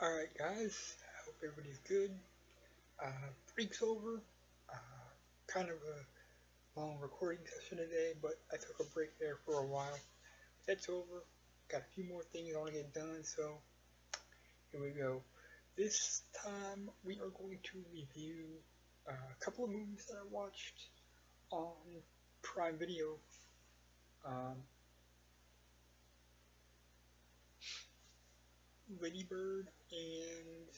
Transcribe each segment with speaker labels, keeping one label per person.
Speaker 1: Alright guys, I hope everybody's good. Break's over. Kind of a long recording session today, but I took a break there for a while. That's over. Got a few more things I want to get done, so here we go. This time we are going to review a couple of movies that I watched on Prime Video. Lady Bird and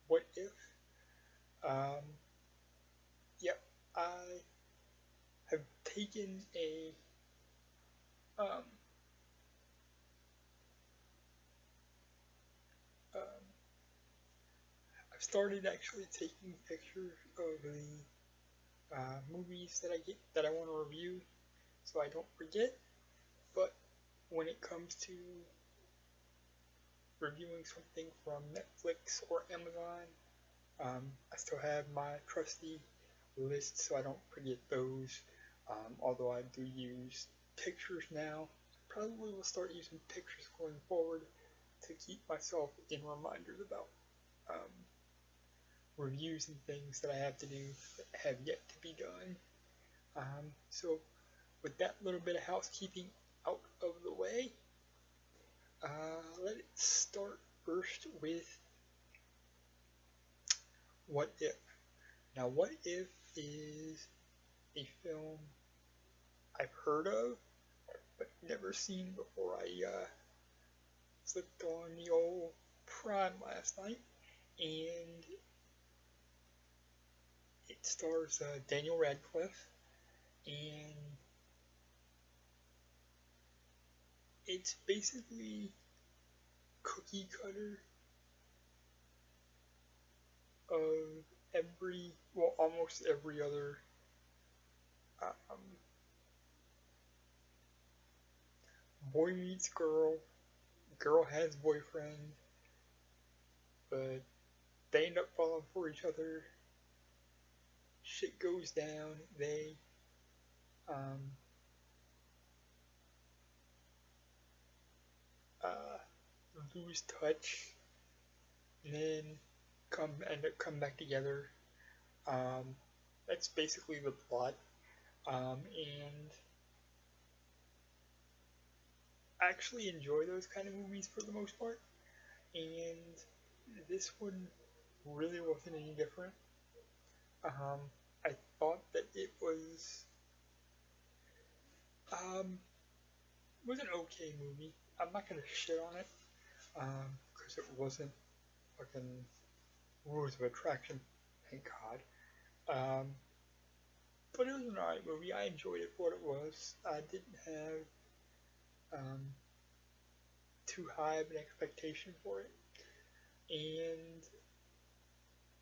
Speaker 1: What If. Yep, I have taken a um, um, I've started actually taking pictures of the movies that I want to review, so I don't forget. But when it comes to reviewing something from Netflix or Amazon, I still have my trusty list, so I don't forget those. Although I do use pictures now, I probably will start using pictures going forward to keep myself in reminders about reviews and things that I have to do that have yet to be done. So with that little bit of housekeeping out of the way, let it start first with What If. Now, What If is a film I've heard of, but never seen before I flipped on the old Prime last night, and it stars Daniel Radcliffe, and it's basically cookie cutter of almost every other boy meets girl, girl has boyfriend, but they end up falling for each other, shit goes down, they lose touch, and then end up come back together. That's basically the plot, and I actually enjoy those kind of movies for the most part, and this one really wasn't any different. I thought that it was an okay movie. I'm not gonna shit on it, because it wasn't fucking Rules of Attraction, thank God. But it was an alright movie. I enjoyed it for what it was. I didn't have too high of an expectation for it, and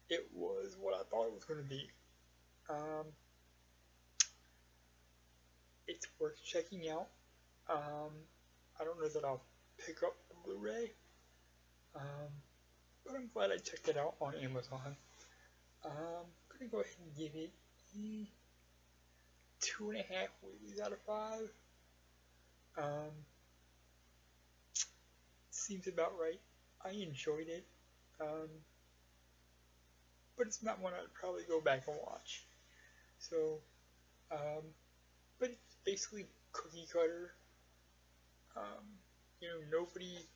Speaker 1: it was what I thought it was going to be. It's worth checking out. I don't know that I'll pick up the Blu-ray, but I'm glad I checked it out on Amazon. I'm gonna go ahead and give it 2.5 Wheaties out of 5. Seems about right. I enjoyed it, but it's not one I'd probably go back and watch. So, but it's basically cookie cutter. Nobody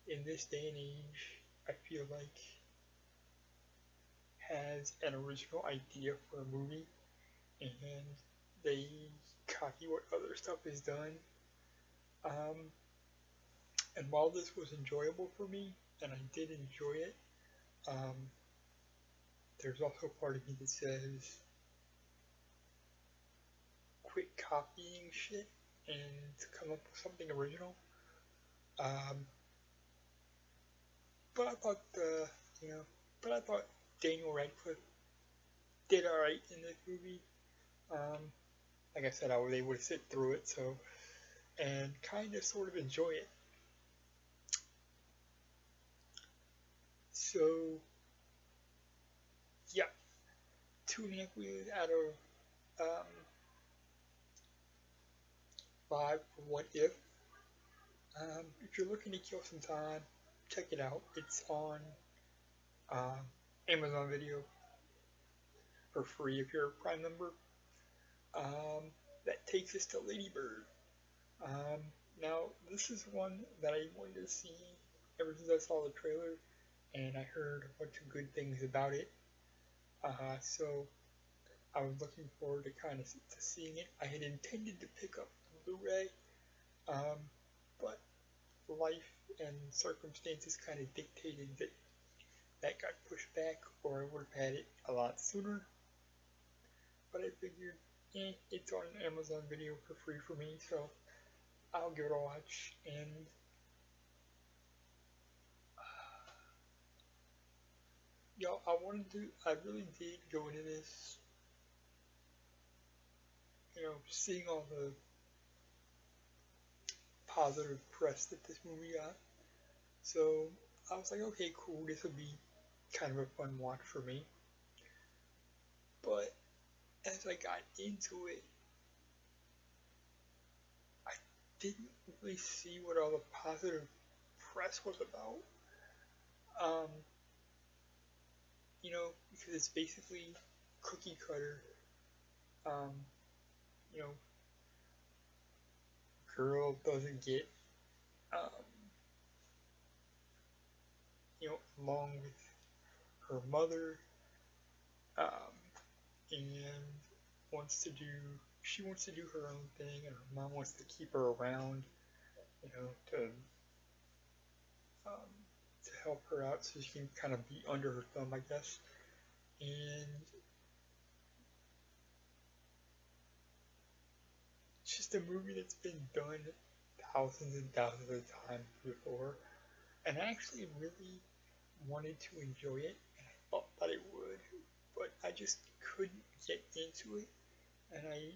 Speaker 1: in this day and age, I feel like, has an original idea for a movie, and they copy what other stuff is done. And while this was enjoyable for me, and I did enjoy it, there's also a part of me that says, quit copying shit and come up with something original. But I thought Daniel Radcliffe did alright in this movie. Like I said, I was able to sit through it, and kind of sort of enjoy it. So, yeah, 2.5 Wheaties out of 5 for What If. If you're looking to kill some time, check it out. It's on uh, Amazon Video for free if you're a Prime member. Um, that takes us to Lady Bird. Um, Now, this is one that I wanted to see ever since I saw the trailer, and I heard a bunch of good things about it. So I was looking forward to kind of to seeing it. I had intended to pick up Blu-ray, um, but life and circumstances kind of dictated that that got pushed back, or I would have had it a lot sooner. But I figured, it's on Amazon Video for free for me, so I'll give it a watch. And I really did go into this, seeing all the positive press that this movie got. So I was like, okay, cool, this will be kind of a fun watch for me. But as I got into it, I didn't really see what all the positive press was about. Um, because it's basically cookie cutter. Um, you know, Girl doesn't get, um, along with her mother, um, and she wants to do her own thing, and her mom wants to keep her around, you know, um, to help her out so she can kind of be under her thumb, I guess. And it's just a movie that's been done thousands and thousands of times before, and I actually really wanted to enjoy it, and I thought that it would, but I just couldn't get into it, and I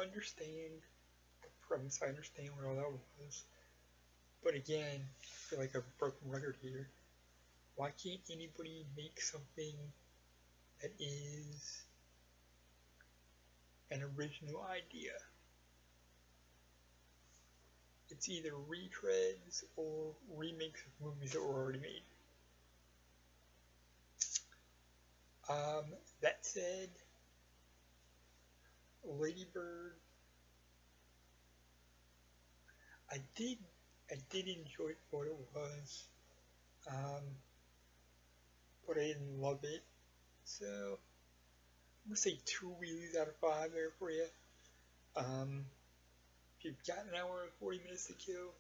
Speaker 1: understand the premise, I understand what all that was, but again, I feel like a broken record here. Why can't anybody make something that is an original idea? It's either retreads or remakes of movies that were already made. That said, Lady Bird, I did enjoy what it was, um, but I didn't love it. So I'm gonna say 2 wheelies out of 5 there for you. If you've got an hour and 40 minutes to kill,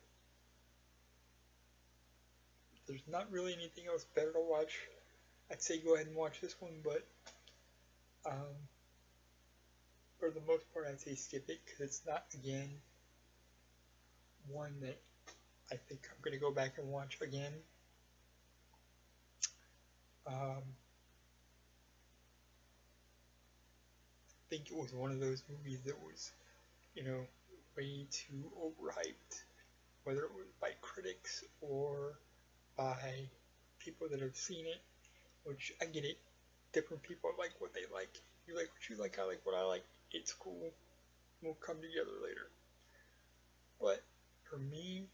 Speaker 1: there's not really anything else better to watch. I'd say go ahead and watch this one, but um, for the most part, I'd say skip it because it's not, again, one that I think I'm going to go back and watch again. I think it was one of those movies that was, way too overhyped, whether it was by critics or by people that have seen it, which I get it. Different people like what they like. You like what you like, I like what I like. It's cool. We'll come together later. But for me,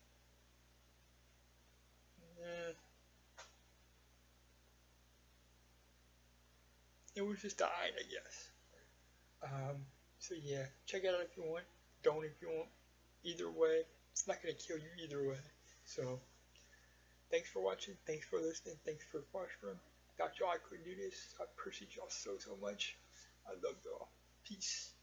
Speaker 1: it was just alright, I guess. So yeah, check it out if you want. Don't if you want. Either way, it's not gonna kill you either way. So, thanks for watching. Thanks for listening. Thanks for watching. Without y'all, I couldn't do this. I appreciate y'all so much. I love y'all. Peace.